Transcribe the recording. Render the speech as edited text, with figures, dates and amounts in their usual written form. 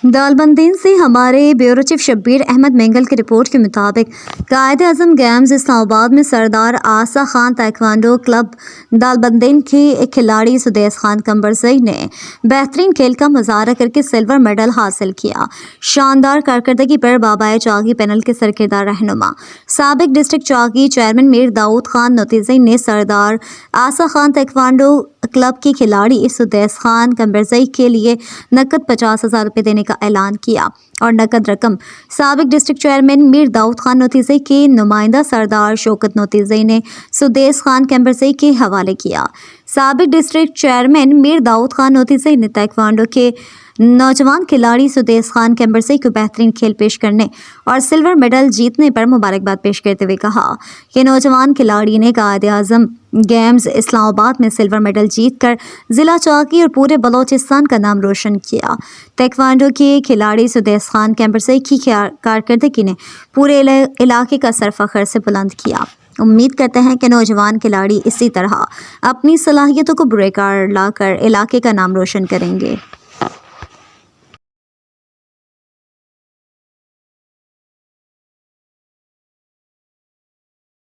دالبندین سے ہمارے bureau chief Shabbir Ahmad Mengal کی رپورٹ کے مطابق قائد اعظم گیمز اسلام آباد میں سردار آصا خان تائیکوانڈو کلب دالبندین کے ایک کھلاڑی سدیس خان کمبرزئی نے بہترین کھیل کا مظاہرہ کر کے سلور میڈل حاصل کیا۔ شاندار کارکردگی پر بابائے چاغی پینل کے سرکردہ رہنما سابق ڈسٹرکٹ چاغی چیئرمین میر داؤد خان نوتیزئی نے سردار آصا خان تائیکوانڈو کلب کے کھلاڑی سدیس خان کمبرزئی کے لیے نقد 50,000 روپے دینے کا اعلان کیا اور نقد رقم سابق ڈسٹرکٹ چیئرمین میر داؤد خان نوتیزئی کے نمائندہ سردار شوکت نوتیزئی نے سدیس خان کمبرزئی کے حوالے کیا۔ سابق ڈسٹرکٹ چیئرمین میر داؤد خان نوتیزئی نے تائیکوانڈو کے نوجوان کھلاڑی سدیس خان کمبرزئی کو بہترین کھیل پیش کرنے اور سلور میڈل جیتنے پر مبارکباد پیش کرتے ہوئے کہا کہ نوجوان کھلاڑی نے قائد اعظم گیمز اسلام آباد میں سلور میڈل جیت کر ضلع چاغی اور پورے بلوچستان کا نام روشن کیا۔ تائیکوانڈو کے کھلاڑی سدیس خان کمبرزئی کی کارکردگی نے پورے علاقے کا سر فخر سے بلند کیا۔ امید کرتے ہیں کہ نوجوان کھلاڑی اسی طرح اپنی صلاحیتوں کو برقرار لا کر علاقے کا نام روشن کریں گے۔